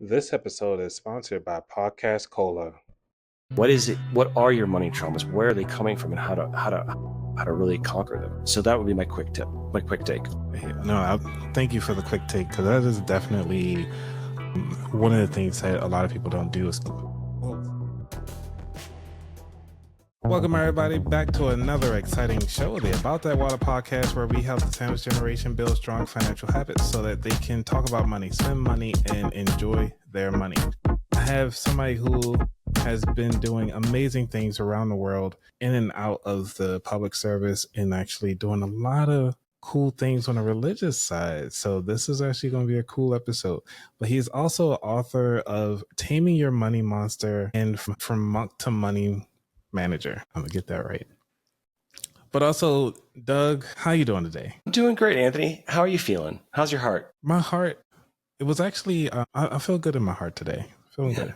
This episode is sponsored by Podcast Cola. What is it? What are your money traumas? Where are they coming from, and how to really conquer them? So that would be my quick tip, my quick take. Thank you for the quick take, because that is definitely one of the things that a lot of people don't do. Welcome everybody back to another exciting show, the About That Water podcast, where we help the sandwich generation build strong financial habits so that they can talk about money, spend money, and enjoy their money. I have somebody who has been doing amazing things around the world, in and out of the public service, and actually doing a lot of cool things on the religious side. So this is actually going to be a cool episode. But he's also an author of Taming Your Money Monster and From Monk to Money Manager. I'm gonna get that right. But also, Doug, how you doing today? I'm doing great, Anthony. How are you feeling? How's your heart? My heart, it was actually, I feel good in my heart today. Feeling good.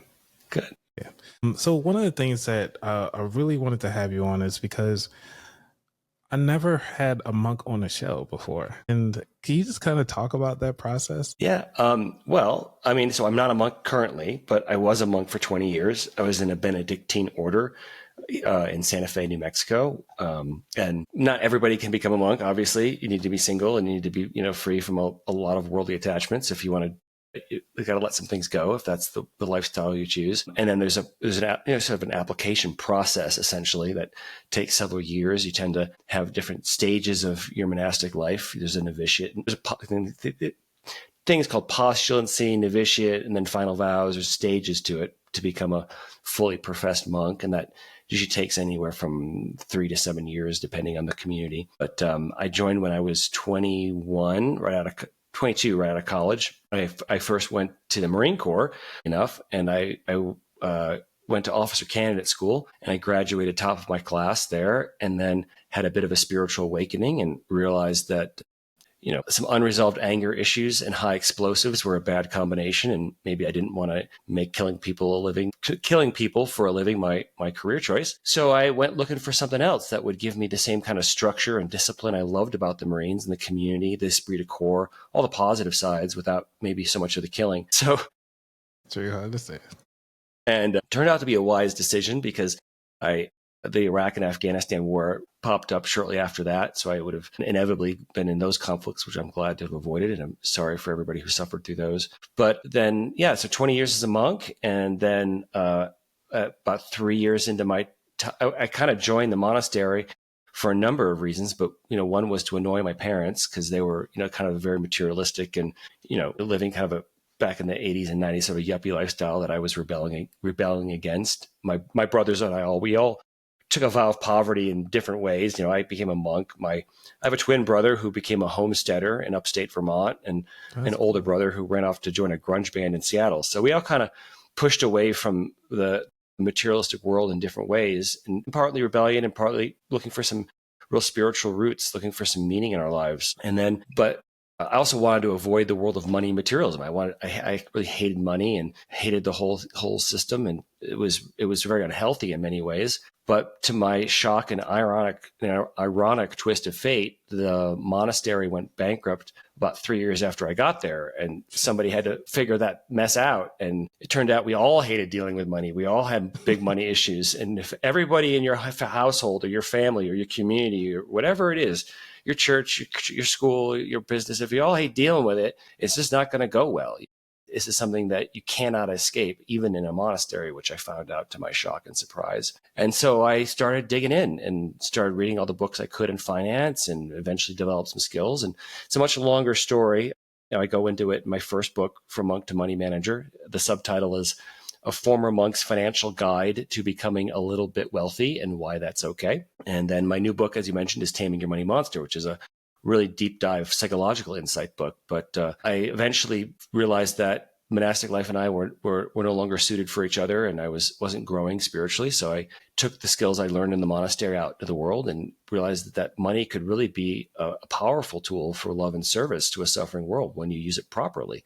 Good. Yeah. So one of the things that I really wanted to have you on is because I never had a monk on the show before. And can you just kind of talk about that process? Yeah. Well, I mean, so I'm not a monk currently, but I was a monk for 20 years. I was in a Benedictine order in Santa Fe, New Mexico. And not everybody can become a monk. Obviously, you need to be single and you need to be, free from a lot of worldly attachments. If you want to, you got to let some things go if that's the lifestyle you choose. And then there's sort of an application process essentially that takes several years. You tend to have different stages of your monastic life. There's a novitiate. There's things called postulancy, novitiate, and then final vows. There's stages to it to become a fully professed monk, and that usually takes anywhere from 3 to 7 years, depending on the community. But I joined when I was 22, right out of college. I first went to the Marine Corps and I went to officer candidate school, and I graduated top of my class there, and then had a bit of a spiritual awakening and realized that some unresolved anger issues and high explosives were a bad combination. And maybe I didn't want to make killing people for a living my career choice. So I went looking for something else that would give me the same kind of structure and discipline I loved about the Marines and the community, the esprit de corps, all the positive sides without maybe so much of the killing. So Sure, I understand. And turned out to be a wise decision because the Iraq and Afghanistan war popped up shortly after that. So I would have inevitably been in those conflicts, which I'm glad to have avoided. And I'm sorry for everybody who suffered through those. But then, so 20 years as a monk. And then about 3 years into I kind of joined the monastery for a number of reasons. But, one was to annoy my parents because they were, kind of very materialistic and, living kind of back in the 80s and 90s sort of yuppie lifestyle that I was rebelling against. My brothers and we all took a vow of poverty in different ways. I became a monk. I have a twin brother who became a homesteader in upstate Vermont, and an older brother who ran off to join a grunge band in Seattle. So we all kind of pushed away from the materialistic world in different ways, and partly rebellion and partly looking for some real spiritual roots, looking for some meaning in our lives. But I also wanted to avoid the world of money and materialism. I really hated money and hated the whole system, and it was very unhealthy in many ways. But to my shock and ironic twist of fate, the monastery went bankrupt about 3 years after I got there, and somebody had to figure that mess out. And it turned out we all hated dealing with money. We all had big money issues. And if everybody in your household or your family or your community or whatever it is, your church, your school, your business, if you all hate dealing with it, it's just not going to go well. This is something that you cannot escape, even in a monastery, which I found out to my shock and surprise. And so I started digging in and started reading all the books I could in finance, and eventually developed some skills. And it's a much longer story. I go into it in my first book, From Monk to Money Manager. The subtitle is A Former Monk's Financial Guide to Becoming a Little Bit Wealthy and Why That's Okay. And then my new book, as you mentioned, is Taming Your Money Monster, which is a really deep dive psychological insight book. But I eventually realized that monastic life and I were no longer suited for each other, and I wasn't growing spiritually. So I took the skills I learned in the monastery out to the world and realized that money could really be a powerful tool for love and service to a suffering world when you use it properly.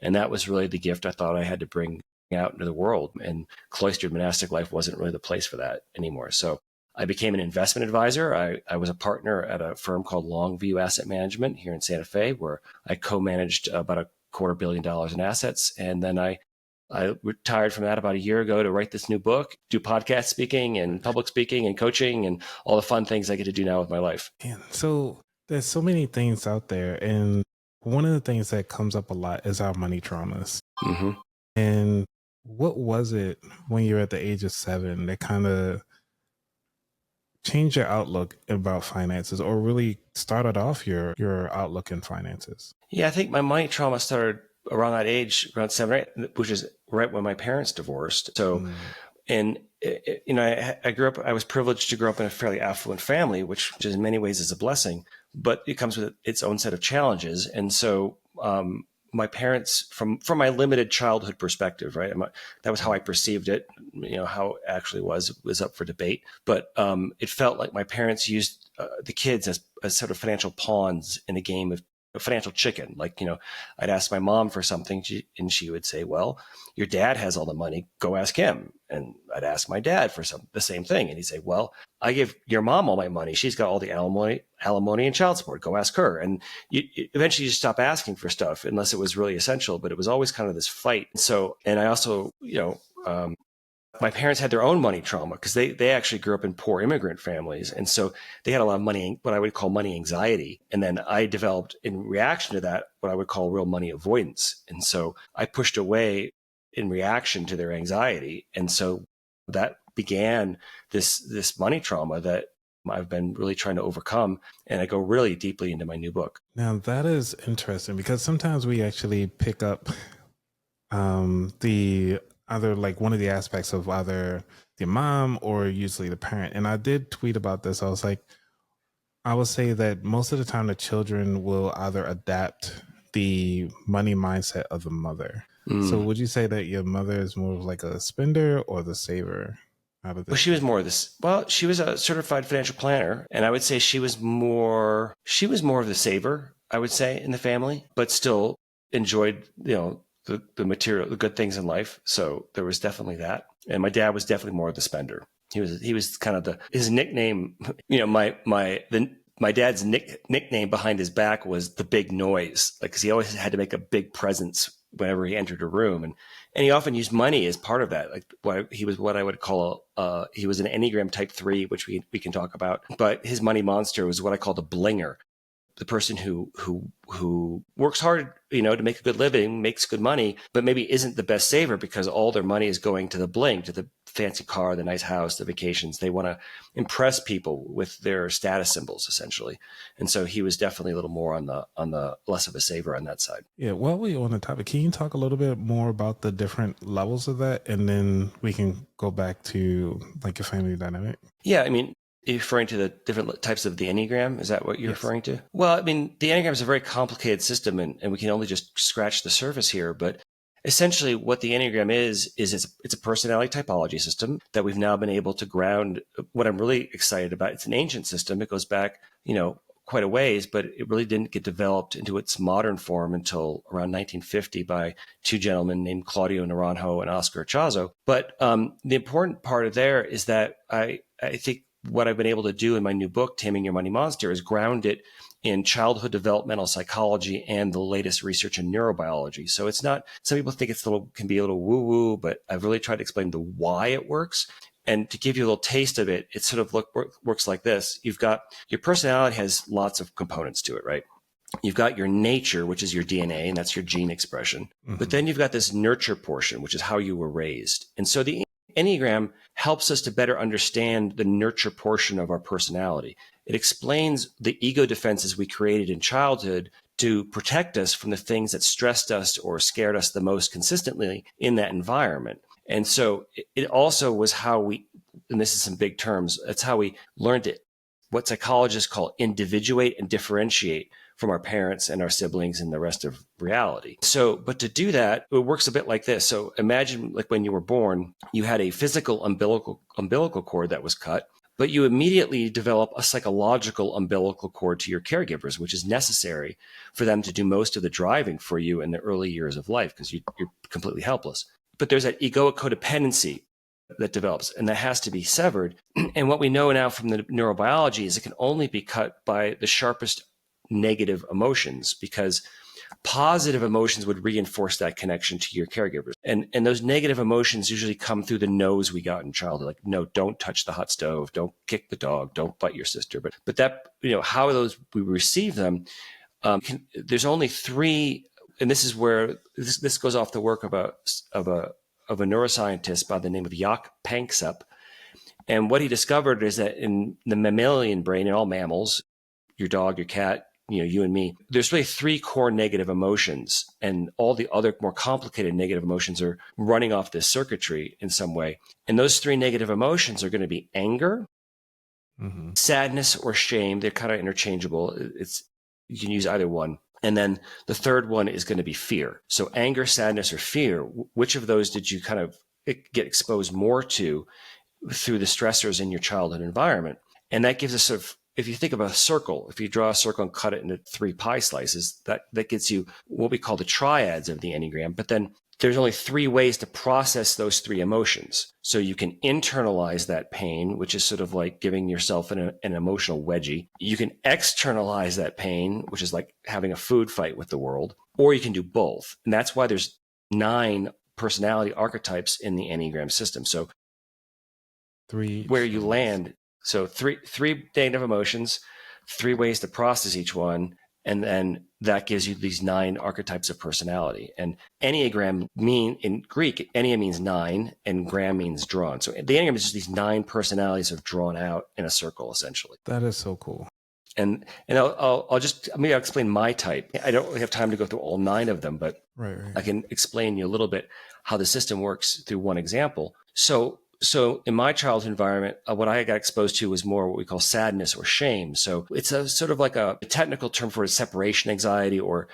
And that was really the gift I thought I had to bring out into the world. And cloistered monastic life wasn't really the place for that anymore. So I became an investment advisor. I was a partner at a firm called Longview Asset Management here in Santa Fe, where I co-managed about $250 million in assets. And then I I retired from that about a year ago to write this new book, do podcast speaking and public speaking and coaching and all the fun things I get to do now with my life. And so there's so many things out there. And one of the things that comes up a lot is our money traumas. Mm-hmm. And what was it when you were at the age of 7 that kind of changed your outlook about finances, or really started off your outlook in finances? Yeah, I think my money trauma started around that age, around 7 or 8, which is right when my parents divorced. So, and I grew up, I was privileged to grow up in a fairly affluent family, which is in many ways is a blessing, but it comes with its own set of challenges. And so, my parents, from my limited childhood perspective, right? That was how I perceived it. How it actually was up for debate. But it felt like my parents used the kids as sort of financial pawns in a game of financial chicken. Like, I'd ask my mom for something, and she would say, "Well, your dad has all the money. Go ask him." And I'd ask my dad for the same thing, and he'd say, "Well, I give your mom all my money. She's got all the alimony and child support. Go ask her." And eventually you just stop asking for stuff unless it was really essential. But it was always kind of this fight. So, and I also, my parents had their own money trauma because they actually grew up in poor immigrant families. And so they had a lot of money, what I would call money anxiety. And then I developed, in reaction to that, what I would call real money avoidance. And so I pushed away in reaction to their anxiety. And so that began this money trauma that I've been really trying to overcome. And I go really deeply into my new book. Now that is interesting, because sometimes we actually pick up either like one of the aspects of either the mom or usually the parent. And I did tweet about this. I would say that most of the time the children will either adapt the money mindset of the mother. So would you say that your mother is more of like a spender or the saver? Well, she was more of this. Well, she was a certified financial planner, and I would say she was more of the saver, I would say, in the family, but still enjoyed, the material, the good things in life. So there was definitely that. And my dad was definitely more of the spender. He was kind of his nickname, my dad's nickname behind his back was the big noise, like, cause he always had to make a big presence whenever he entered a room. And he often used money as part of that. Like, he was what I would call he was an Enneagram type 3, which we can talk about, but his money monster was what I call the blinger. The person who works hard, to make a good living, makes good money, but maybe isn't the best saver because all their money is going to the bling, to the fancy car, the nice house, the vacations. They want to impress people with their status symbols, essentially. And so he was definitely a little more on the less of a saver on that side. Yeah. While we're on the topic, can you talk a little bit more about the different levels of that? And then we can go back to like your family dynamic. Yeah. I mean, are you referring to the different types of the Enneagram? Is that what you're referring to? Well, I mean, the Enneagram is a very complicated system, and we can only just scratch the surface here. But essentially what the Enneagram is it's a personality typology system that we've now been able to ground. What I'm really excited about, it's an ancient system. It goes back, quite a ways, but it really didn't get developed into its modern form until around 1950 by two gentlemen named Claudio Naranjo and Oscar Chazo. But the important part of there is that I think what I've been able to do in my new book, Taming Your Money Monster, is ground it in childhood developmental psychology and the latest research in neurobiology. So it's not, some people think can be a little woo-woo, but I've really tried to explain the why it works. And to give you a little taste of it, it sort of works like this. You've got, your personality has lots of components to it, right? You've got your nature, which is your DNA, and that's your gene expression. Mm-hmm. But then you've got this nurture portion, which is how you were raised. And so the Enneagram helps us to better understand the nurture portion of our personality. It explains the ego defenses we created in childhood to protect us from the things that stressed us or scared us the most consistently in that environment. And so it also was how we, and this is some big terms, that's how we learned it, what psychologists call individuate and differentiate from our parents and our siblings and the rest of reality. So, but to do that, it works a bit like this. So imagine like when you were born, you had a physical umbilical cord that was cut, but you immediately develop a psychological umbilical cord to your caregivers, which is necessary for them to do most of the driving for you in the early years of life because you're completely helpless. But there's that egoic codependency that develops, and that has to be severed. And what we know now from the neurobiology is it can only be cut by the sharpest negative emotions, because positive emotions would reinforce that connection to your caregivers. And those negative emotions usually come through the no's we got in childhood. Like, no, don't touch the hot stove, don't kick the dog, don't bite your sister. But that, how those we receive them, there's only three, and this is where this goes off the work of a neuroscientist by the name of Jaak Panksepp. And what he discovered is that in the mammalian brain, in all mammals, your dog, your cat, you and me, there's really three core negative emotions, and all the other more complicated negative emotions are running off this circuitry in some way. And those three negative emotions are going to be anger, sadness, or shame. They're kind of interchangeable. You can use either one. And then the third one is going to be fear. So anger, sadness, or fear, which of those did you kind of get exposed more to through the stressors in your childhood environment? And that gives us sort of, if you think of a circle, if you draw a circle and cut it into 3 pie slices, that gets you what we call the triads of the Enneagram. But then there's only 3 ways to process those 3 emotions. So you can internalize that pain, which is sort of like giving yourself an emotional wedgie. You can externalize that pain, which is like having a food fight with the world, or you can do both. And that's why there's 9 personality archetypes in the Enneagram system. So 3 where you land. So three negative emotions, 3 ways to process each one. And then that gives you these 9 archetypes of personality. And Enneagram in Greek, Ennea means 9 and gram means drawn. So the Enneagram is just these 9 personalities are drawn out in a circle, essentially. That is so cool. And I'll explain my type. I don't really have time to go through all 9 of them, but right. I can explain you a little bit how the system works through one example. So in my childhood environment, what I got exposed to was more what we call sadness or shame. So it's a sort of like a technical term for separation anxiety, or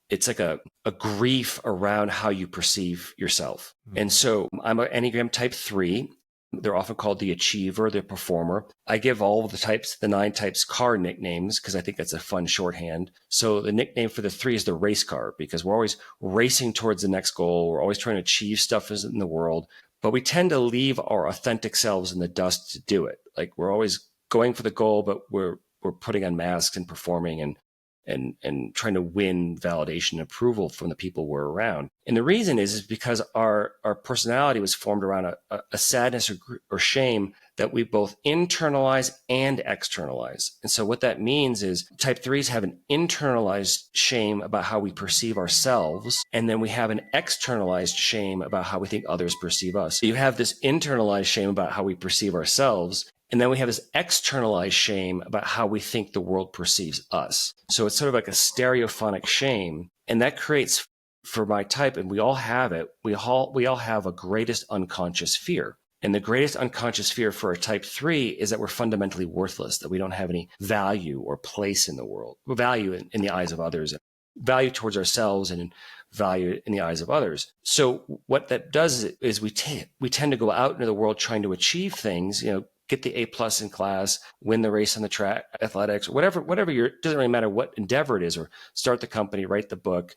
it's like a grief around how you perceive yourself. Mm-hmm. And so I'm an Enneagram type 3. They're often called the achiever, the performer. I give all of the 9 types, car nicknames because I think that's a fun shorthand. So the nickname for the 3 is the race car, because we're always racing towards the next goal. We're always trying to achieve stuff in the world. But we tend to leave our authentic selves in the dust to do it. Like, we're always going for the goal, but we're putting on masks and performing and trying to win validation and approval from the people we're around. And the reason is because our personality was formed around a sadness or shame that we both internalize and externalize. And so what that means is type 3s have an internalized shame about how we perceive ourselves, and then we have an externalized shame about how we think others perceive us. So you have this internalized shame about how we perceive ourselves, and then we have this externalized shame about how we think the world perceives us. So it's sort of like a stereophonic shame. And that creates, for my type, and we all have it, we all have a greatest unconscious fear. And the greatest unconscious fear for a type 3 is that we're fundamentally worthless, that we don't have any value or place in the world, value in the eyes of others, value towards ourselves, and value in the eyes of others. So what that does is we tend to go out into the world trying to achieve things, get the A+ in class, win the race on the track, athletics, whatever doesn't really matter what endeavor it is, or start the company, write the book,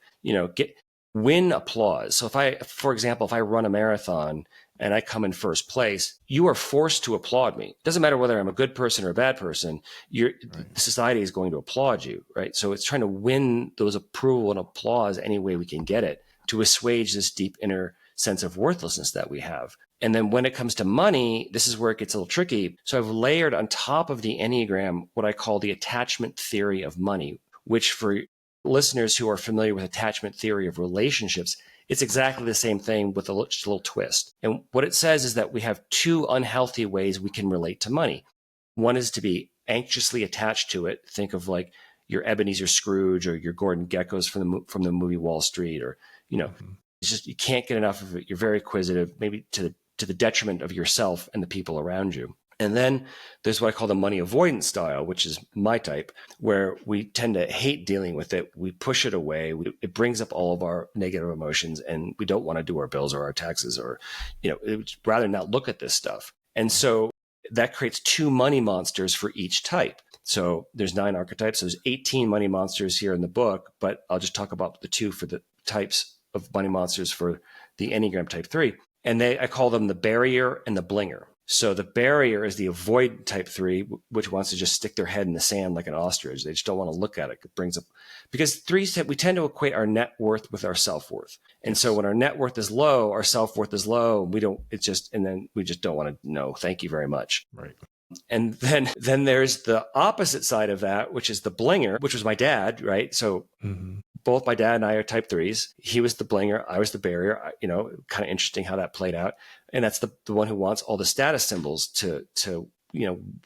win applause. So for example, if I run a marathon and I come in first place, you are forced to applaud me. It doesn't matter whether I'm a good person or a bad person. Right. Society is going to applaud you, right? So it's trying to win those approval and applause any way we can get it to assuage this deep inner sense of worthlessness that we have. And then when it comes to money, this is where it gets a little tricky. So I've layered on top of the Enneagram what I call the attachment theory of money, which for listeners who are familiar with attachment theory of relationships, it's exactly the same thing with just a little twist. And what it says is that we have 2 unhealthy ways we can relate to money. One is to be anxiously attached to it. Think of like your Ebenezer Scrooge or your Gordon Geckos from the movie Wall Street, or it's just you can't get enough of it. You're very acquisitive, maybe to the detriment of yourself and the people around you. And then there's what I call the money avoidance style, which is my type, where we tend to hate dealing with it. We push it away. It brings up all of our negative emotions, and we don't want to do our bills or our taxes, or, rather not look at this stuff. And so that creates 2 money monsters for each type. So there's 9 archetypes. There's 18 money monsters here in the book, but I'll just talk about the 2 for the types of money monsters for the Enneagram type 3. And I call them the barrier and the blinger. So the barrier is the avoid type 3, which wants to just stick their head in the sand like an ostrich. They just don't want to look at it. It brings up, because threes, we tend to equate our net worth with our self-worth. And so when our net worth is low, our self-worth is low. And then we just don't want to know. Thank you very much. Right. And then there's the opposite side of that, which is the blinger, which was my dad, right? So both my dad and I are type 3s. He was the blinger. I was the barrier. Kind of interesting how that played out. And that's the one who wants all the status symbols to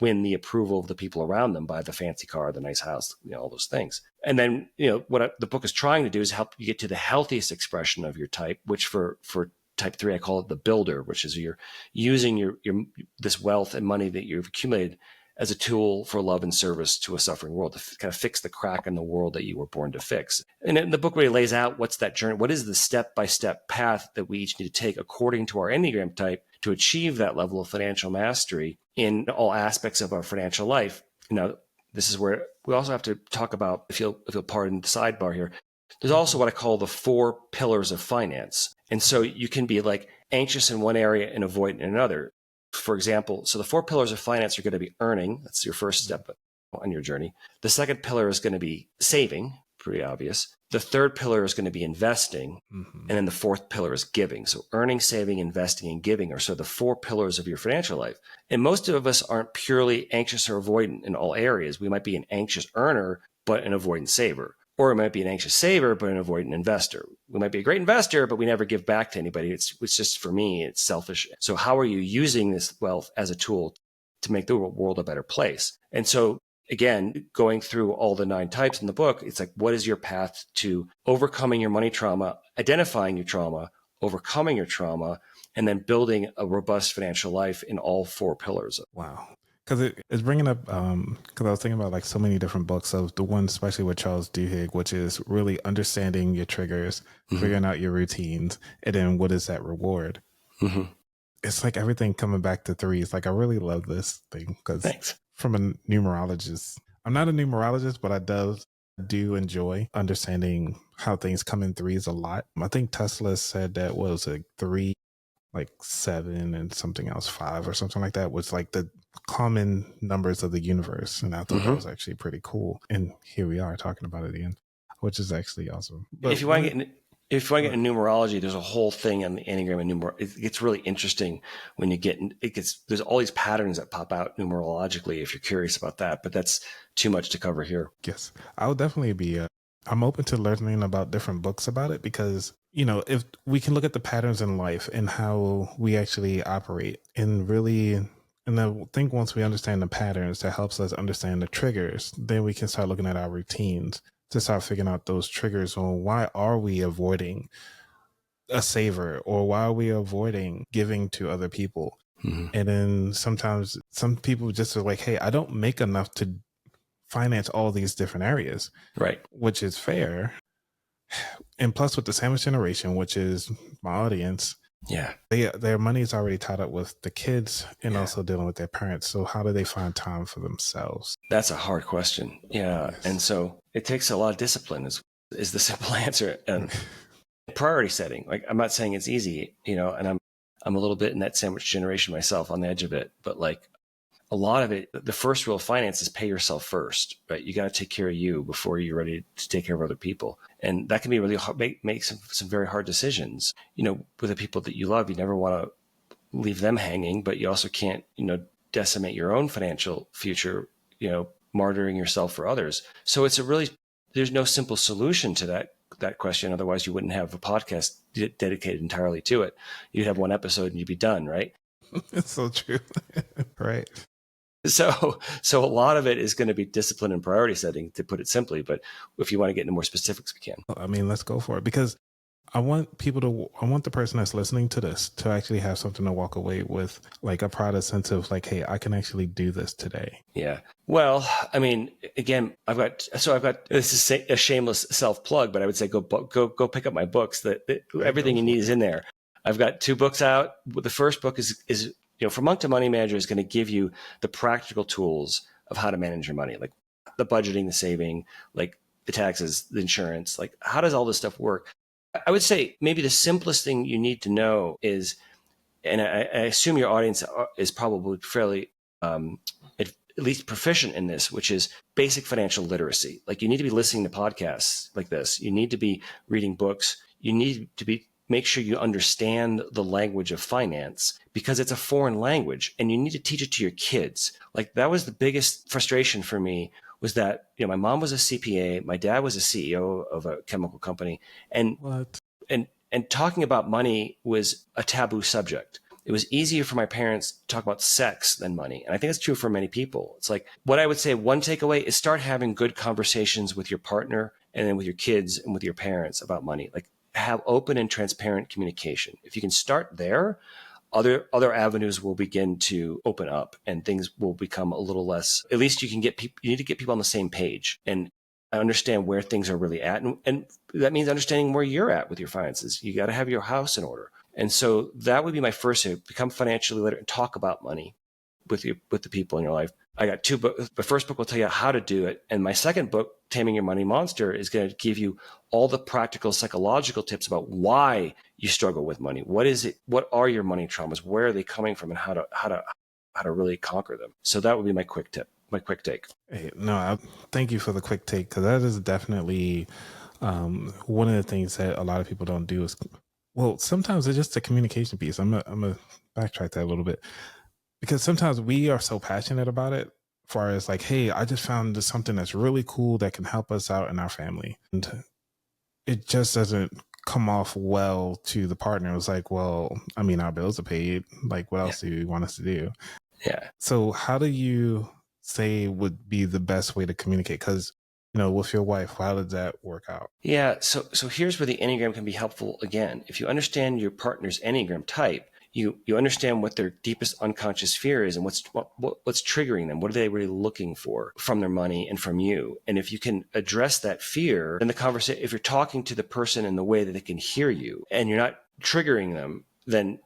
win the approval of the people around them, by the fancy car, the nice house, all those things. And then, the book is trying to do is help you get to the healthiest expression of your type, which for type 3, I call it the builder, which is you're using your this wealth and money that you've accumulated as a tool for love and service to a suffering world, to kind of fix the crack in the world that you were born to fix. And then the book really lays out what's that journey, what is the step-by-step path that we each need to take according to our Enneagram type to achieve that level of financial mastery in all aspects of our financial life. This is where we also have to talk about, if you'll pardon the sidebar here, there's also what I call the 4 pillars of finance. And so you can be like anxious in one area and avoidant in another. For example, so the 4 pillars of finance are going to be earning. That's your first step on your journey. The second pillar is going to be saving, pretty obvious. The third pillar is going to be investing. And then the fourth pillar is giving. So earning, saving, investing, and giving are sort of the 4 pillars of your financial life. And most of us aren't purely anxious or avoidant in all areas. We might be an anxious earner, but an avoidant saver. Or it might be an anxious saver, but an avoidant investor. We might be a great investor, but we never give back to anybody. It's just for me, it's selfish. So how are you using this wealth as a tool to make the world a better place? And so again, going through all the 9 types in the book, it's like, what is your path to overcoming your money trauma, identifying your trauma, overcoming your trauma, and then building a robust financial life in all 4 pillars? Wow. Because it's bringing up, because I was thinking about like so many different books of the one, especially with Charles Duhigg, which is really understanding your triggers, figuring out your routines, and then what is that reward? It's like everything coming back to 3s. Like, I really love this thing because from a numerologist, I'm not a numerologist, but I do enjoy understanding how things come in 3s a lot. I think Tesla said that was a 3, like 7 and something else, 5 or something like that, was like the common numbers of the universe. And I thought that was actually pretty cool. And here we are talking about it again, which is actually awesome. But if you want to get in numerology, there's a whole thing on the Enneagram and numerology. It gets really interesting when you get in, there's all these patterns that pop out numerologically if you're curious about that, but that's too much to cover here. Yes, I would definitely be, I'm open to learning about different books about it because, if we can look at the patterns in life and how we actually operate and really, and I think once we understand the patterns, that helps us understand the triggers, then we can start looking at our routines to start figuring out those triggers on why are we avoiding a saver or why are we avoiding giving to other people. And then sometimes some people just are like, hey, I don't make enough to finance all these different areas. Right. Which is fair. And plus with the sandwich generation, which is my audience, their money is already tied up with the kids and also dealing with their parents. So how do they find time for themselves? That's a hard question. Yeah. Yes. And so it takes a lot of discipline is the simple answer. And priority setting, like, I'm not saying it's easy, and I'm a little bit in that sandwich generation myself, on the edge of it, but like a lot of it, the first rule of finance is pay yourself first, right? You got to take care of you before you're ready to take care of other people. And that can be really hard, make some very hard decisions, with the people that you love. You never want to leave them hanging, but you also can't, decimate your own financial future, martyring yourself for others. So there's no simple solution to that question. Otherwise you wouldn't have a podcast dedicated entirely to it. You'd have one episode and you'd be done, right? It's so true. Right. So a lot of it is going to be discipline and priority setting, to put it simply. But if you want to get into more specifics, we can. I mean, let's go for it, because I want the person that's listening to this to actually have something to walk away with, like a proud sense of like, hey, I can actually do this today. Yeah. Well, I mean, again, I've got, this is a shameless self plug, but I would say go pick up my books. That everything you need is in there. I've got 2 books out. The first book is From Monk to Money Manager, is going to give you the practical tools of how to manage your money, like the budgeting, the saving, like the taxes, the insurance, like how does all this stuff work? I would say maybe the simplest thing you need to know is and I assume your audience is probably fairly at least proficient in this, which is basic financial literacy. Like, you need to be listening to podcasts like this. You need to be reading books. You need to make sure you understand the language of finance, because it's a foreign language, and you need to teach it to your kids. Like, that was the biggest frustration for me, was that, my mom was a CPA, my dad was a CEO of a chemical company, and What? and talking about money was a taboo subject. It was easier for my parents to talk about sex than money. And I think that's true for many people. It's like, what I would say, one takeaway is start having good conversations with your partner, and then with your kids and with your parents about money. Like, have open and transparent communication. If you can start there, other avenues will begin to open up, and things will become a little less, at least you need to get people on the same page and understand where things are really at. And that means understanding where you're at with your finances. You got to have your house in order. And so that would be my first tip: become financially literate and talk about money with the people in your life. I got 2 books. The first book will tell you how to do it. And my second book, Taming Your Money Monster, is going to give you all the practical psychological tips about why you struggle with money. What is it? What are your money traumas? Where are they coming from, and how to really conquer them? So that would be my quick tip, my quick take. Hey, no, thank you for the quick take, because that is definitely one of the things that a lot of people don't do is, well, sometimes it's just a communication piece. I'm gonna backtrack that a little bit, because sometimes we are so passionate about it, as far as like, hey, I just found something that's really cool that can help us out in our family, and it just doesn't come off well to the partner. It's like, well, I mean, our bills are paid. Like, what else do you want us to do? Yeah. So how do you say would be the best way to communicate? Because, with your wife, how did that work out? Yeah. So here's where the Enneagram can be helpful again. If you understand your partner's Enneagram type, you understand what their deepest unconscious fear is, and what's triggering them. What are they really looking for from their money and from you? And if you can address that fear, then the conversation, if you're talking to the person in the way that they can hear you, and you're not triggering them, then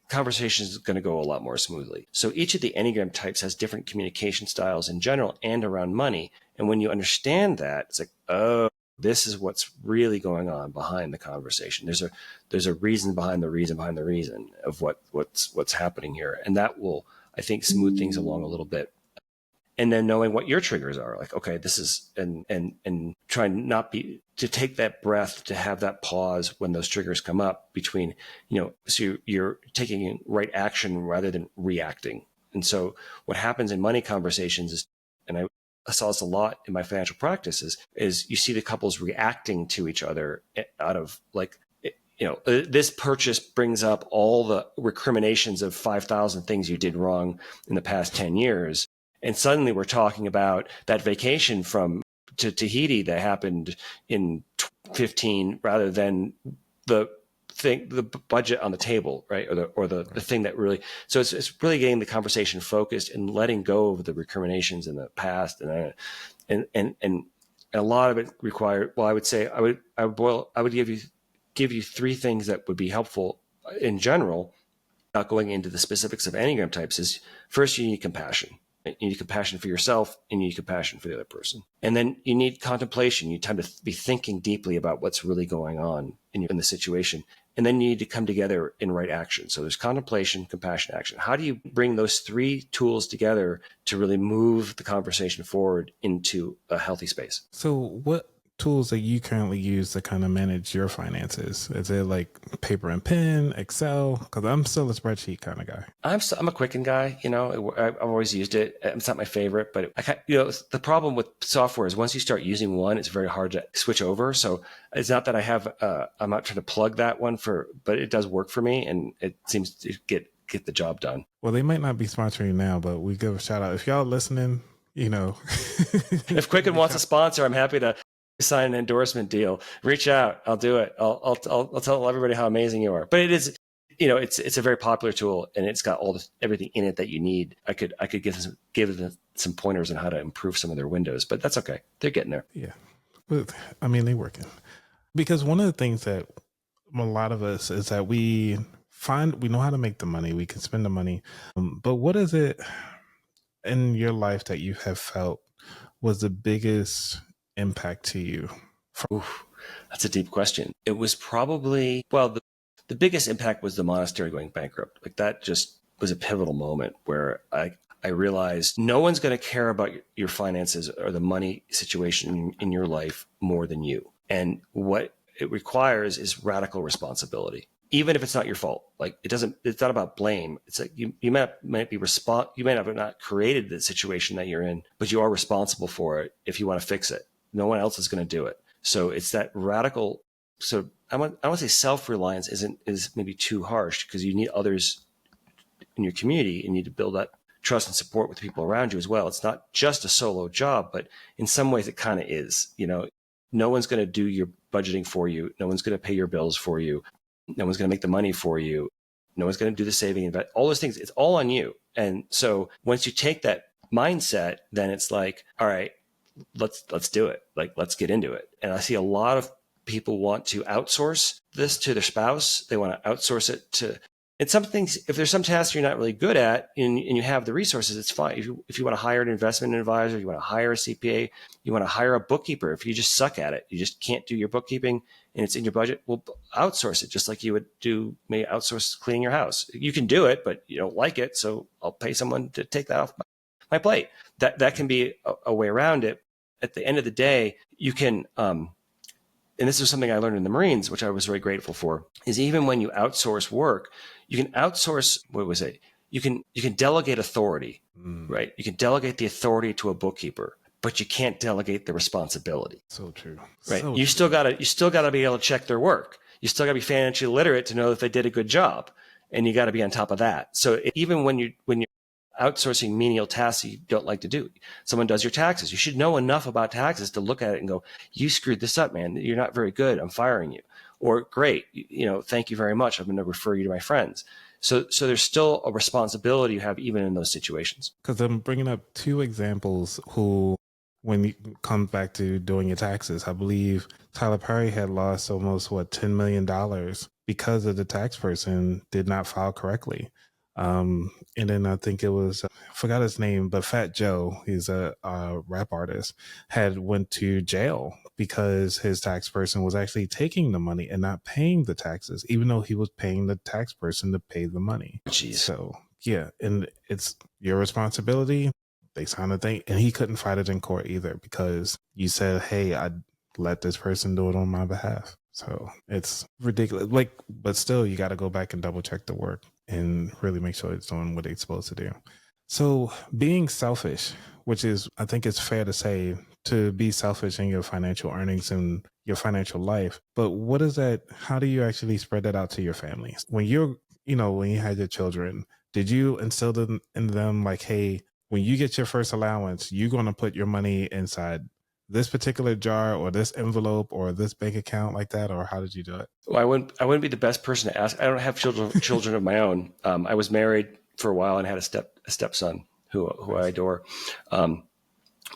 conversation is going to go a lot more smoothly. So each of the Enneagram types has different communication styles in general and around money. And when you understand that, it's like, oh, this is what's really going on behind the conversation. There's a reason behind the reason behind the reason of what's happening here. And that will, I think, smooth things along a little bit. And then knowing what your triggers are, like, okay, this is, and trying not to take that breath, to have that pause when those triggers come up between, so you're taking right action rather than reacting. And so what happens in money conversations is, and I saw this a lot in my financial practices, is you see the couples reacting to each other out of like, this purchase brings up all the recriminations of 5,000 things you did wrong in the past 10 years. And suddenly we're talking about that vacation to Tahiti that happened in 15, rather than the budget on the table, right? Or the thing that really, so it's really getting the conversation focused and letting go of the recriminations in the past. And a lot of it required, well, I would say, I would give you 3 things that would be helpful in general, not going into the specifics of Enneagram types. Is first, you need compassion. You need compassion for yourself, and you need compassion for the other person. And then you need contemplation. You need time to be thinking deeply about what's really going on in the situation. And then you need to come together in right action. So there's contemplation, compassion, action. How do you bring those 3 tools together to really move the conversation forward into a healthy space? So what tools that you currently use to kind of manage your finances? Is it like paper and pen, Excel? Because I'm still a spreadsheet kind of guy. I'm a Quicken guy. I've always used it. It's not my favorite, but the problem with software is once you start using one, it's very hard to switch over. So it's not that I'm not trying to plug that one but it does work for me, and it seems to get the job done. Well, they might not be sponsoring now, but we give a shout out. If y'all listening, if Quicken wants a sponsor, I'm happy to sign an endorsement deal. Reach out. I'll do it. I'll tell everybody how amazing you are. But it is, it's a very popular tool, and it's got everything in it that you need. I could give them some pointers on how to improve some of their windows, but that's okay. They're getting there. Yeah. But I mean, they're working. Because one of the things that a lot of us is that we know how to make the money, we can spend the money. But what is it in your life that you have felt was the biggest impact to you? Oof, that's a deep question. It was probably, well, The biggest impact was the monastery going bankrupt. Like that just was a pivotal moment where I realized no one's going to care about your finances or the money situation in your life more than you. And what it requires is radical responsibility, even if it's not your fault. Like it's not about blame. It's like you might be you might have not created the situation that you're in, but you are responsible for it if you want to fix it. No one else is going to do it. So it's that radical. So I want to say self-reliance is maybe too harsh, because you need others in your community, and you need to build that trust and support with people around you as well. It's not just a solo job, but in some ways it kind of is. No one's going to do your budgeting for you. No one's going to pay your bills for you. No one's going to make the money for you. No one's going to do the saving, all those things. It's all on you. And so once you take that mindset, then it's like, all right, let's do it. Like, let's get into it. And I see a lot of people want to outsource this to their spouse. They want to outsource it to, and some things, if there's some tasks you're not really good at and you have the resources, it's fine. If you want to hire an investment advisor, you want to hire a CPA, you want to hire a bookkeeper. If you just suck at it, you just can't do your bookkeeping and it's in your budget, well, outsource it, just like you would maybe outsource cleaning your house. You can do it, but you don't like it. So I'll pay someone to take that off my plate. That can be a way around it. At the end of the day, you can, and this is something I learned in the Marines, which I was very grateful for, is even when you outsource work, you can outsource, you can delegate authority, right? You can delegate the authority to a bookkeeper, but you can't delegate the responsibility. So true. Right. So you still gotta be able to check their work. You still gotta be financially literate to know that they did a good job, and you gotta be on top of that. So even when you're outsourcing menial tasks you don't like to do, someone does your taxes, you should know enough about taxes to look at it and go, you screwed this up, man. You're not very good. I'm firing you. Or great, thank you very much. I'm going to refer you to my friends. So there's still a responsibility you have even in those situations. Because I'm bringing up two examples who, when you come back to doing your taxes, I believe Tyler Perry had lost almost $10 million because of the tax person did not file correctly. And then I think it was, I forgot his name, but Fat Joe, he's a rap artist, went to jail because his tax person was actually taking the money and not paying the taxes, even though he was paying the tax person to pay the money. Jeez. So yeah, and it's your responsibility. They signed a thing, and he couldn't fight it in court either because you said, hey, I'd let this person do it on my behalf. So it's ridiculous. But still, you got to go back and double check the work and really make sure it's doing what it's supposed to do. So being selfish, which is, I think it's fair to say, to be selfish in your financial earnings and your financial life. But what is that? How do you actually spread that out to your families? When when you had your children, did you instill in them like, hey, when you get your first allowance, you're going to put your money inside this particular jar or this envelope or this bank account like that? Or how did you do it? Well, I wouldn't be the best person to ask. I don't have children of my own. I was married for a while and had a stepson who I adore.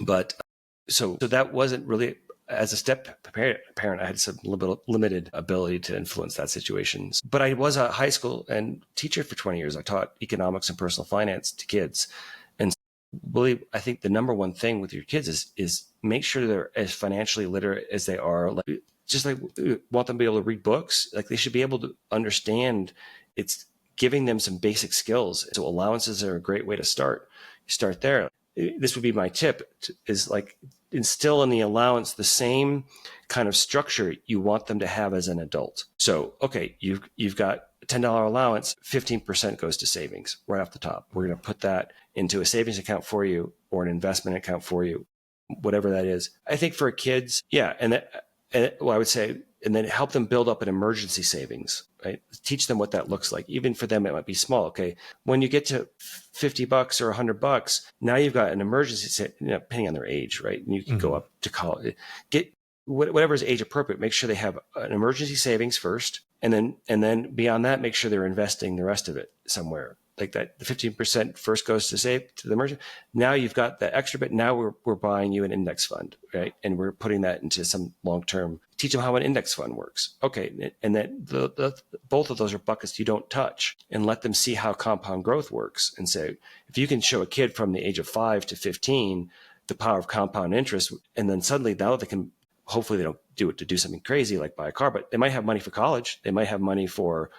But so that wasn't really, as a step parent, I had some limited ability to influence that situation. But I was a high school and teacher for 20 years. I taught economics and personal finance to kids. And really, I think the number one thing with your kids is make sure they're as financially literate as they are. Just like want them to be able to read books, like they should be able to understand. It's giving them some basic skills. So allowances are a great way to start. You start there. This would be my tip, is like instill in the allowance the same kind of structure you want them to have as an adult. So, okay, you've got a $10 allowance, 15% goes to savings right off the top. We're going to put that into a savings account for you or an investment account for you, whatever that is. I think for kids, yeah. I would say, and then help them build up an emergency savings, right? Teach them what that looks like. Even for them, it might be small. Okay. When you get to $50 or $100, now you've got an emergency, depending on their age, right? And you can go up to college, get whatever is age appropriate. Make sure they have an emergency savings first. And then beyond that, make sure they're investing the rest of it somewhere. Like that, the 15% first goes to the emergency. Now you've got that extra bit. Now we're buying you an index fund, right? And we're putting that into some long-term. Teach them how an index fund works. Okay, and that both of those are buckets you don't touch, and let them see how compound growth works. And say, if you can show a kid from the age of 5 to 15 the power of compound interest, and then suddenly now they can hopefully they don't do it to do something crazy like buy a car, but they might have money for college. They might have money for,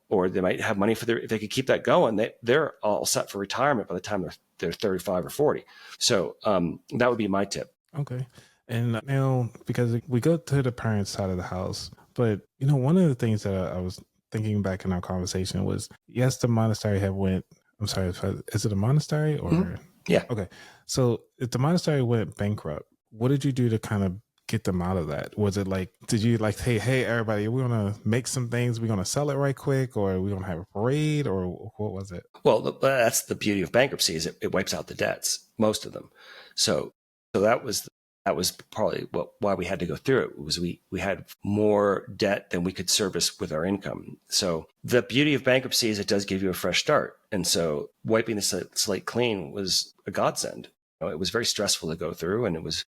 or they might have money for if they could keep that going, they're all set for retirement by the time they're 35 or 40. So that would be my tip. Okay. And now, because we go to the parents' side of the house, but one of the things that I was thinking back in our conversation was, yes, the monastery I'm sorry, is it a monastery or? Mm-hmm. Yeah. Okay. So if the monastery went bankrupt, what did you do to kind of get them out of that? Was it like, did you like, hey, everybody, we're going to make some things, we're going to sell it right quick, or we're going to have a parade, or what was it? Well, that's the beauty of bankruptcy, is it wipes out the debts, most of them. So that was probably why we had to go through it, was we had more debt than we could service with our income. So the beauty of bankruptcy is it does give you a fresh start. And so wiping the slate clean was a godsend. It was very stressful to go through, and it was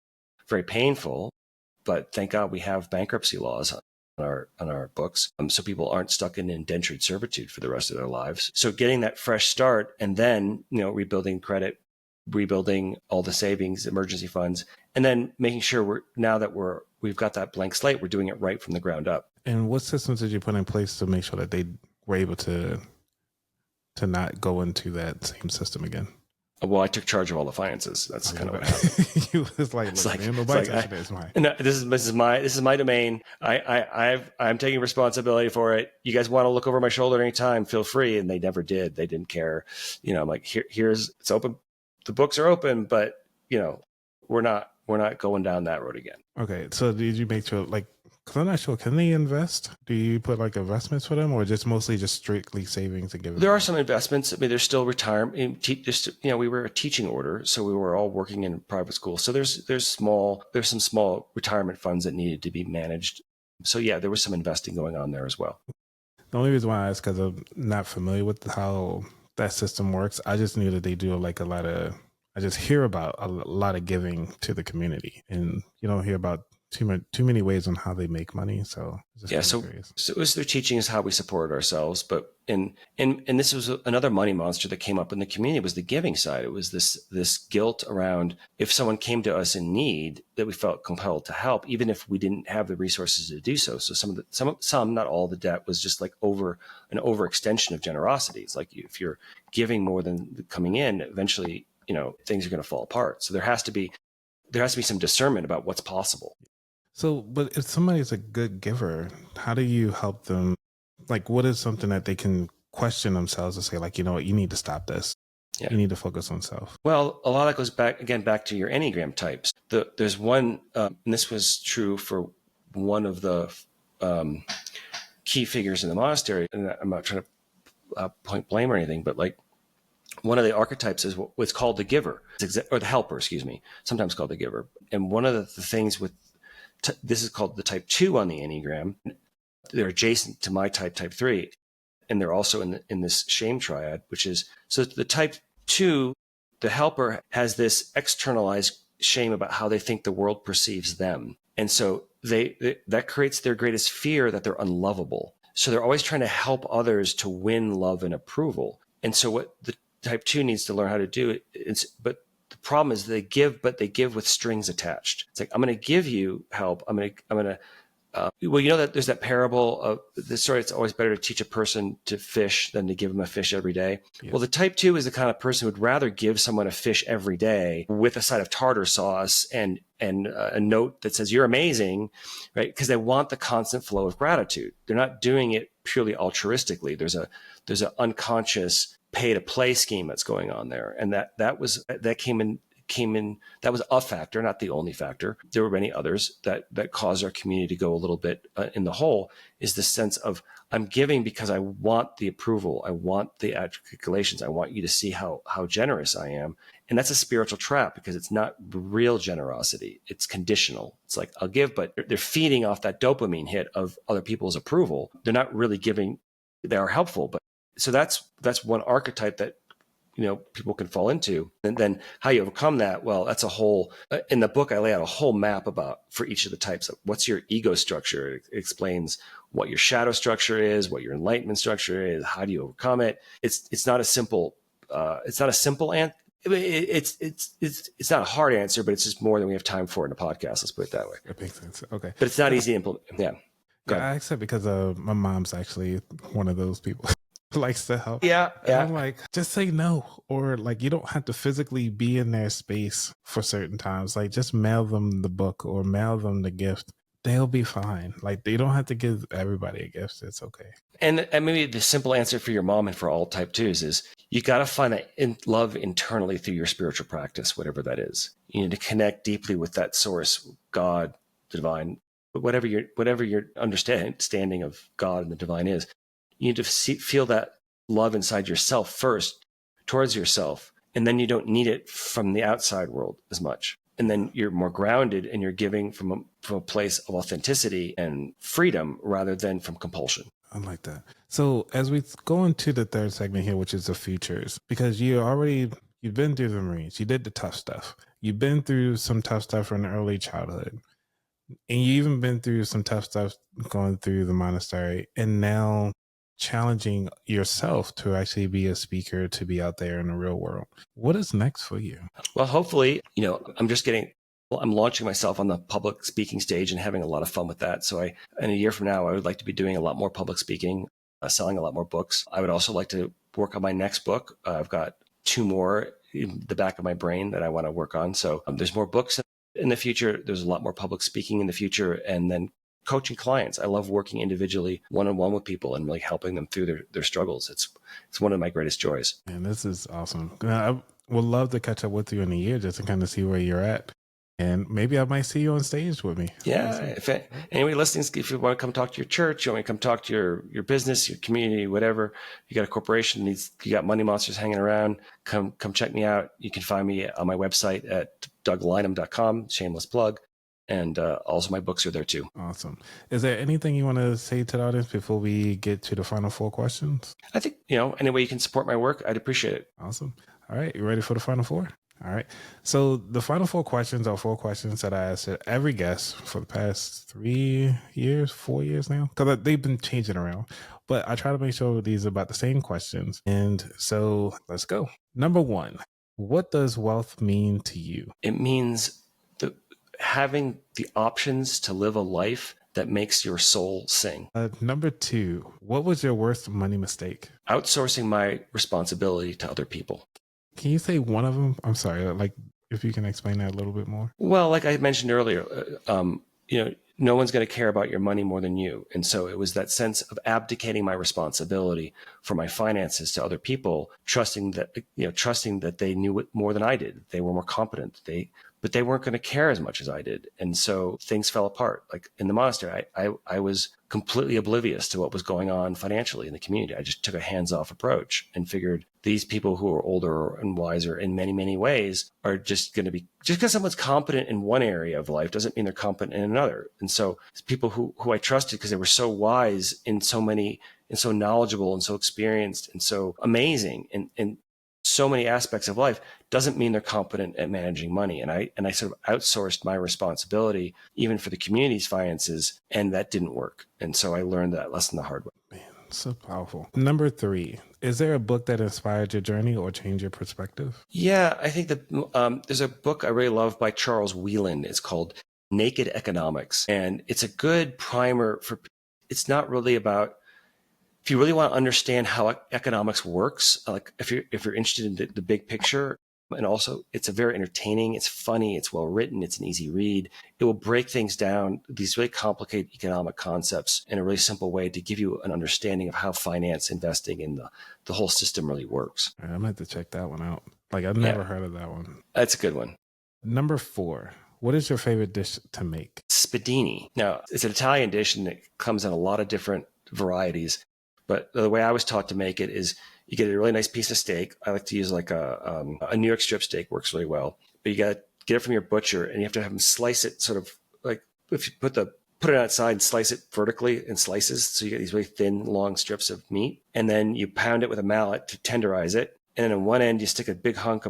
very painful, but thank God we have bankruptcy laws on our books, so people aren't stuck in indentured servitude for the rest of their lives. So getting that fresh start, and then rebuilding credit, rebuilding all the savings, emergency funds, and then making sure we've got that blank slate, we're doing it right from the ground up. And what systems did you put in place to make sure that they were able to not go into that same system again? Well, I took charge of all the finances. That's kind of what happened. You was like, no, this is my domain. I'm taking responsibility for it. You guys want to look over my shoulder anytime, feel free. And they never did. They didn't care. I'm like, it's open. The books are open, but we're not going down that road again. Okay. So did you make sure, because I'm not sure, can they invest? Do you put investments for them, or just mostly just strictly savings and give it? There are some investments. I mean, there's still retirement. We were a teaching order, so we were all working in private school. So there's some small retirement funds that needed to be managed. So yeah, there was some investing going on there as well. The only reason why I ask, because I'm not familiar with how that system works. I just knew that they do I just hear about a lot of giving to the community, and you don't hear about too many ways on how they make money. So so it was their teaching is how we supported ourselves. But and this was another money monster that came up in the community, was the giving side. It was this guilt around, if someone came to us in need, that we felt compelled to help, even if we didn't have the resources to do so. So some not all the debt was just like an overextension of generosity. It's like, if you're giving more than coming in, eventually things are going to fall apart. So there has to be some discernment about what's possible. So, but if somebody's a good giver, how do you help them? What is something that they can question themselves and say, you know what, you need to stop this. Yeah. You need to focus on self. Well, a lot of that goes back to your Enneagram types. There's one, and this was true for one of the key figures in the monastery. And I'm not trying to point blame or anything, but one of the archetypes is what's called the giver, or the helper, sometimes called the giver. And one of the things with this is called the type 2 on the Enneagram. They're adjacent to my type 3, and they're also in this shame triad, which is, so the type 2, the helper, has this externalized shame about how they think the world perceives them. And so that creates their greatest fear, that they're unlovable. So they're always trying to help others to win love and approval. And so what the type 2 needs to learn how to do but the problem is they give with strings attached. It's like, I'm going to give you help. I'm going to that there's that parable of the story. It's always better to teach a person to fish than to give them a fish every day. Yes. Well, the type 2 is the kind of person who would rather give someone a fish every day with a side of tartar sauce and a note that says, you're amazing, right? Because they want the constant flow of gratitude. They're not doing it purely altruistically. There's an unconscious pay to play scheme that's going on there. And that came in, that was a factor, not the only factor. There were many others that caused our community to go a little bit in the hole, is the sense of, I'm giving because I want the approval. I want the articulations. I want you to see how generous I am. And that's a spiritual trap, because it's not real generosity. It's conditional. It's like, I'll give, but they're feeding off that dopamine hit of other people's approval. They're not really giving. They are helpful, but so that's one archetype that people can fall into. And then how you overcome that, well, that's a whole, in the book I lay out a whole map for each of the types. What's your ego structure? It explains what your shadow structure is, what your enlightenment structure is, how do you overcome it. It's not a simple It's not a hard answer, but it's just more than we have time for in a podcast. Let's put it that way. That makes sense. Okay. But it's not easy to implement. Yeah. Yeah, I accept because my mom's actually one of those people who likes to help. Yeah. And I'm like, just say no. Or like, you don't have to physically be in their space for certain times. Like, just mail them the book or mail them the gift. They'll be fine. Like, they don't have to give everybody a gift. It's okay. And maybe the simple answer for your mom and for all type 2s is you got to find that love internally through your spiritual practice, whatever that is. You need to connect deeply with that source, God, the divine, whatever your understanding of God and the divine is. You need to feel that love inside yourself first, towards yourself, and then you don't need it from the outside world as much. And then you're more grounded and you're giving from a place of authenticity and freedom rather than from compulsion. I like that. So as we go into the third segment here, which is the futures, because you've been through the Marines, you did the tough stuff. You've been through some tough stuff from early childhood. And you even been through some tough stuff going through the monastery, and now challenging yourself to actually be a speaker, to be out there in the real world. What is next for you? Well, hopefully, I'm launching myself on the public speaking stage and having a lot of fun with that. So in a year from now, I would like to be doing a lot more public speaking, selling a lot more books. I would also like to work on my next book. I've got 2 more in the back of my brain that I want to work on. So there's more books in the future. There's a lot more public speaking in the future, and then coaching clients. I love working individually, one-on-one with people and really helping them through their struggles. It's one of my greatest joys. And this is awesome. I would love to catch up with you in a year just to kind of see where you're at. And maybe I might see you on stage with me. Yeah. If anybody listening, if you want to come talk to your church, you want me to come talk to your business, your community, whatever, you got a corporation, you got money monsters hanging around, come check me out. You can find me on my website at douglynam.com, shameless plug. And also my books are there too. Awesome. Is there anything you want to say to the audience before we get to the final 4 questions? I think, any way you can support my work, I'd appreciate it. Awesome. All right. You ready for the final 4? All right. So the final 4 questions are 4 questions that I ask every guest for the past 4 years now, because they've been changing around. But I try to make sure these are about the same questions. And so let's go. Number 1, what does wealth mean to you? It means having the options to live a life that makes your soul sing. Number 2, what was your worst money mistake? Outsourcing my responsibility to other people. Can you say one of them? I'm sorry, like if you can explain that a little bit more. Well, like I mentioned earlier, no one's going to care about your money more than you. And so it was that sense of abdicating my responsibility for my finances to other people, trusting that they knew it more than I did. They were more competent. But they weren't going to care as much as I did. And so things fell apart. Like in the monastery, I was completely oblivious to what was going on financially in the community. I just took a hands-off approach and figured these people who are older and wiser in many, many ways are just going to be, just because someone's competent in one area of life doesn't mean they're competent in another. And so it's people who I trusted because they were so wise in so many, and so knowledgeable and so experienced and so amazing in so many aspects of life doesn't mean they're competent at managing money. And I sort of outsourced my responsibility even for the community's finances, and that didn't work. And so I learned that lesson the hard way. Man, so powerful. Number 3, is there a book that inspired your journey or changed your perspective? Yeah, I think that there's a book I really love by Charles Whelan. It's called Naked Economics. And it's a good primer it's not really about, if you really want to understand how economics works, like if you're interested in the big picture, and also it's a very entertaining, it's funny, it's well written, it's an easy read. It will break things down, these really complicated economic concepts in a really simple way to give you an understanding of how finance, investing, and the whole system really works. I'm going to have to check that one out. Like I've never heard of that one. That's a good one. Number 4, what is your favorite dish to make? Spadini. Now, it's an Italian dish and it comes in a lot of different varieties. But the way I was taught to make it is you get a really nice piece of steak. I like to use like a New York strip steak, works really well. But you got to get it from your butcher, and you have to have them slice it sort of like, if you put it outside and slice it vertically in slices. So you get these really thin, long strips of meat. And then you pound it with a mallet to tenderize it. And then on one end, you stick a big hunk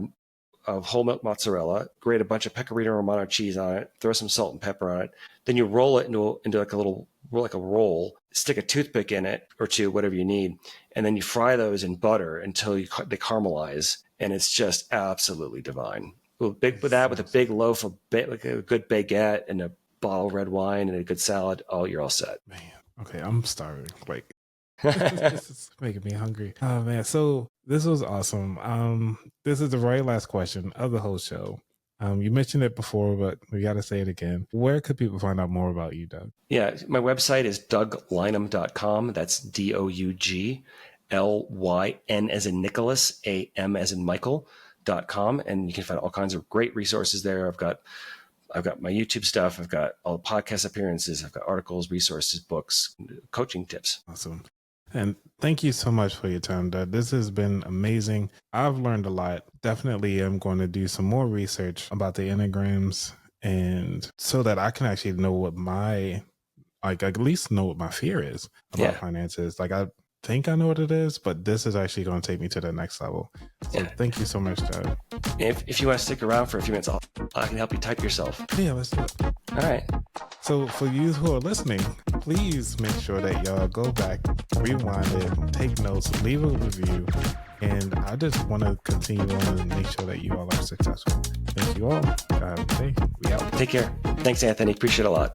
of whole milk mozzarella, grate a bunch of pecorino romano cheese on it, throw some salt and pepper on it. Then you roll it into like a roll, stick a toothpick in it or two, whatever you need, and then you fry those in butter until they caramelize, and it's just absolutely divine. With a big loaf of like a good baguette and a bottle of red wine and a good salad, you're all set. Man, okay, I'm starving. Like, this is making me hungry. Oh man, so this was awesome. This is the very last question of the whole show. You mentioned it before, but we got to say it again. Where could people find out more about you, Doug? Yeah, my website is DougLynam.com. That's DougLyn as in Nicholas, AM as in Michael.com. And you can find all kinds of great resources there. I've got my YouTube stuff. I've got all the podcast appearances. I've got articles, resources, books, coaching tips. Awesome. And thank you so much for your time, Doug. This has been amazing. I've learned a lot. Definitely am going to do some more research about the Enneagrams, and so that I can actually know what at least know what my fear is about finances. Like, I think I know what it is, but this is actually going to take me to the next level. So thank you so much, Doug. If you want to stick around for a few minutes, I can help you type yourself. Yeah, let's do it. All right. So for you who are listening, please make sure that y'all go back, rewind it, take notes, leave a review. And I just want to continue on and make sure that you all are successful. Thank you all. Have a good day. We out. Take care. Thanks, Anthony. Appreciate it a lot.